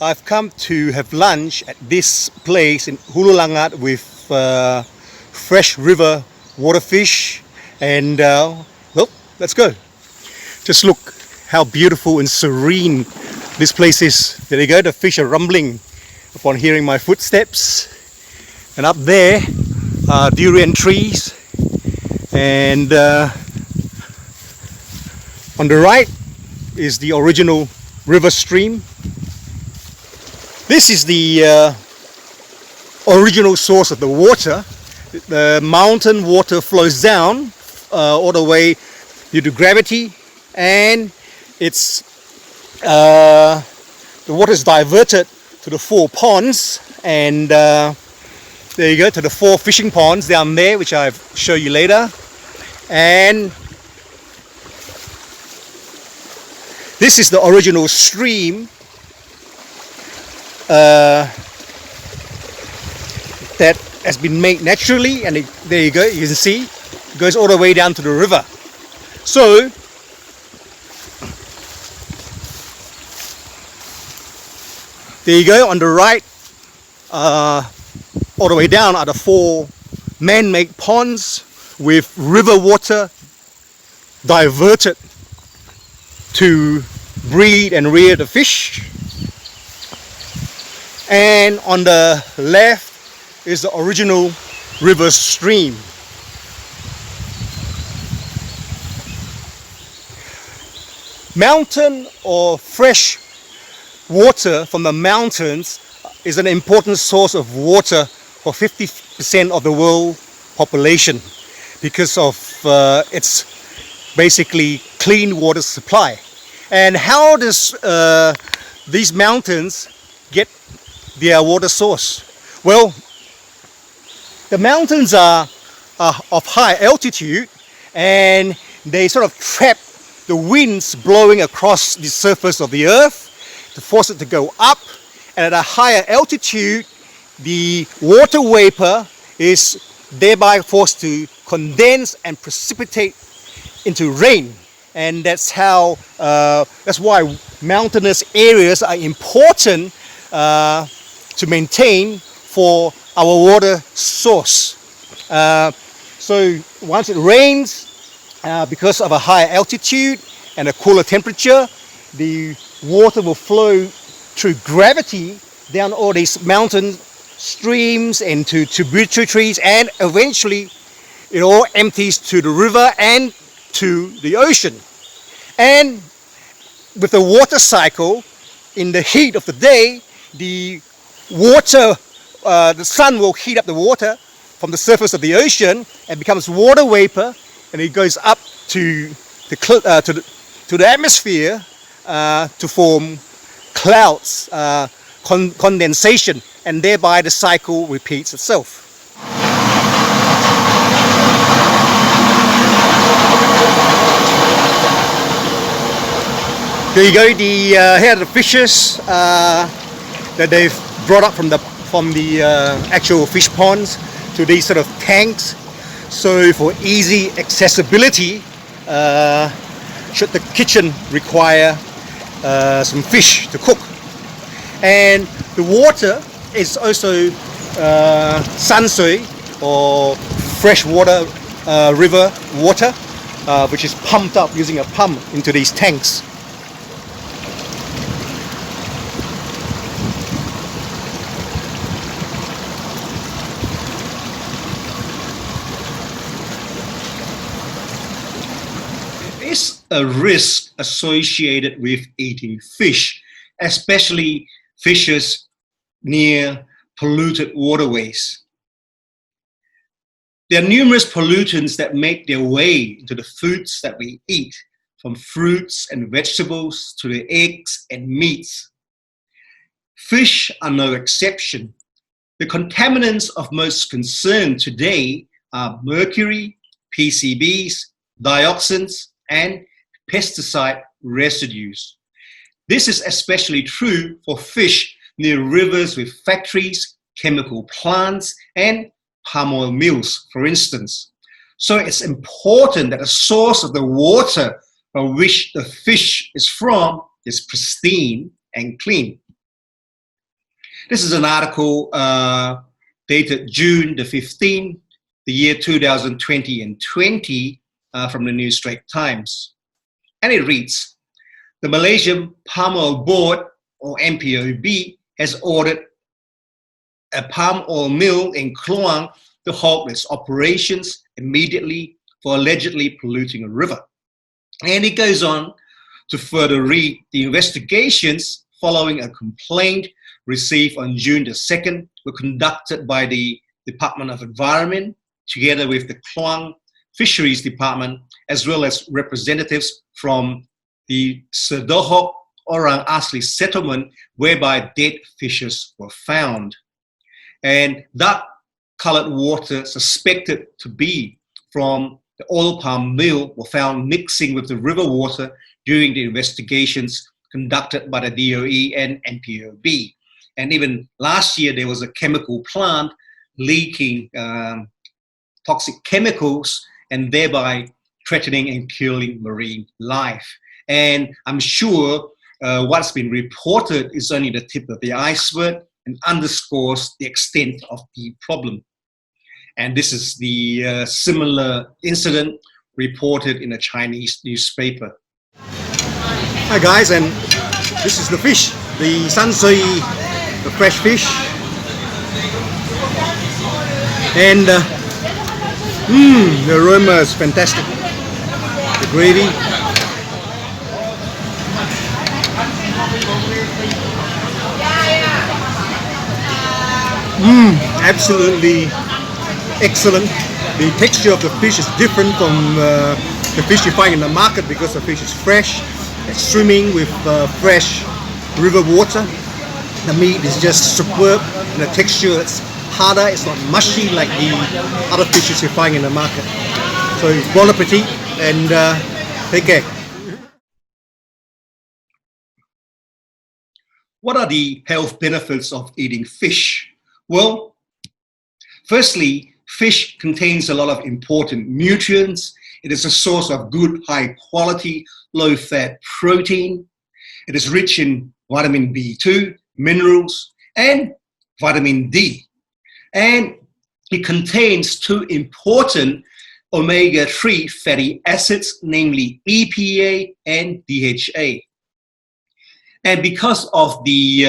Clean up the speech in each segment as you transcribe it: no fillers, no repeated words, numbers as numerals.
I've come to have lunch at this place in Hulu Langat with fresh river water fish, and well, let's go. Just look how beautiful and serene this place is. There you go, the fish are rumbling upon hearing my footsteps. And up there are durian trees, and on the right is the original river stream. This is the original source of the water. The mountain water flows down all the way due to gravity, and it's the water is diverted to the 4 ponds, and there you go, to the 4 fishing ponds down there, which I'll show you later. And this is the original stream that has been made naturally, and there you go, you can see it goes all the way down to the river. So there you go, on the right, all the way down are the 4 man-made ponds with river water diverted to breed and rear the fish. And on the left is the original river stream. Mountain or fresh water from the mountains is an important source of water for 50% of the world population because of its basically clean water supply. And how does these mountains get their water source? Well, the mountains are of high altitude, and they sort of trap the winds blowing across the surface of the earth to force it to go up. And at a higher altitude, the water vapor is thereby forced to condense and precipitate into rain. And that's why mountainous areas are important to maintain for our water source. So once it rains, because of a higher altitude and a cooler temperature, the water will flow through gravity down all these mountain streams and to tributaries, and eventually it all empties to the river and to the ocean. And with the water cycle, in the heat of the day, the sun will heat up the water from the surface of the ocean and becomes water vapor, and it goes up to the atmosphere to form clouds, condensation, and thereby the cycle repeats itself. There you go. Here are the fishes that they've brought up from the actual fish ponds to these sort of tanks. So for easy accessibility, should the kitchen require some fish to cook. And the water is also sansui, or freshwater river water, which is pumped up using a pump into these tanks. There is a risk associated with eating fish, especially fishes near polluted waterways. There are numerous pollutants that make their way into the foods that we eat, from fruits and vegetables to the eggs and meats. Fish are no exception. The contaminants of most concern today are mercury, PCBs, dioxins, and pesticide residues. This is especially true for fish near rivers with factories, chemical plants, and palm oil mills, for instance. So it's important that the source of the water from which the fish is from is pristine and clean. This is an article dated June the 15th, the year 2020 and 20 from the New Straits Times. And it reads, the Malaysian Palm Oil Board, or MPOB, has ordered a palm oil mill in Kluang to halt its operations immediately for allegedly polluting a river. And it goes on to further read, the investigations following a complaint received on June the 2nd were conducted by the Department of Environment together with the Kluang Fisheries Department, as well as representatives from the Sedohok Orang Asli settlement whereby dead fishes were found. And dark-colored water suspected to be from the oil palm mill were found mixing with the river water during the investigations conducted by the DOE and NPOB. And even last year, there was a chemical plant leaking toxic chemicals and thereby threatening and killing marine life. And I'm sure what's been reported is only the tip of the iceberg and underscores the extent of the problem. And this is the similar incident reported in a Chinese newspaper. Hi guys, and this is the fish, the sansui, the fresh fish. And the aroma is fantastic. The gravy. Absolutely excellent. The texture of the fish is different from the fish you find in the market because the fish is fresh. It's swimming with fresh river water. The meat is just superb, and the texture is harder. It's not mushy like the other fishes you find in the market. So bon appetit, and take care. What are the health benefits of eating fish? Well, firstly, fish contains a lot of important nutrients. It is a source of good, high quality, low fat protein. It is rich in vitamin B2, minerals, and vitamin D. And it contains two important omega-3 fatty acids, namely EPA and DHA. And because of the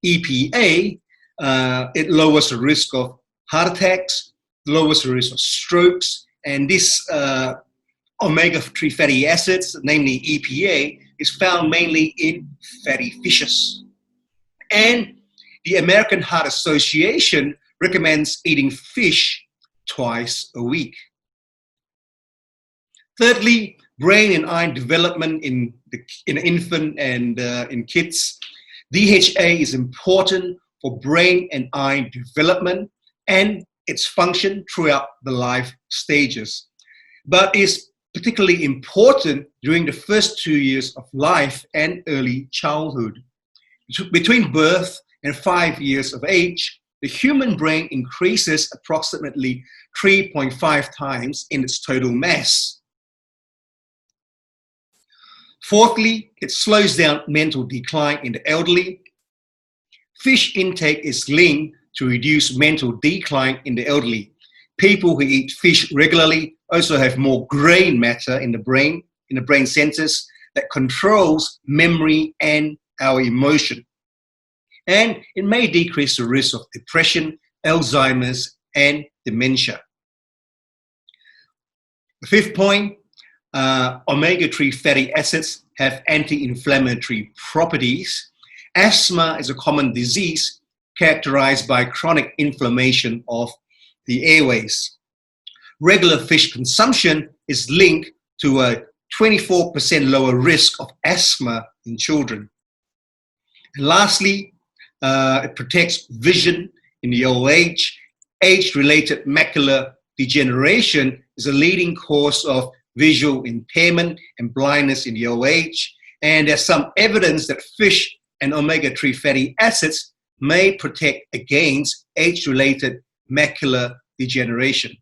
EPA, it lowers the risk of heart attacks, lowers the risk of strokes, and this omega-3 fatty acids, namely EPA, is found mainly in fatty fishes. And the American Heart Association recommends eating fish twice a week. Thirdly, brain and eye development in infant and in kids. DHA is important for brain and eye development and its function throughout the life stages, but is particularly important during the first 2 years of life and early childhood. Between birth and 5 years of age, the human brain increases approximately 3.5 times in its total mass. Fourthly, it slows down mental decline in the elderly. Fish intake is linked to reduce mental decline in the elderly. People who eat fish regularly also have more gray matter in the brain centers that controls memory and our emotion. And it may decrease the risk of depression, Alzheimer's, and dementia. The fifth point, omega-3 fatty acids have anti-inflammatory properties. Asthma is a common disease characterized by chronic inflammation of the airways. Regular fish consumption is linked to a 24% lower risk of asthma in children. And lastly, it protects vision in the old age. Age-related macular degeneration is a leading cause of visual impairment and blindness in the old age. And there's some evidence that fish and omega-3 fatty acids may protect against age-related macular degeneration.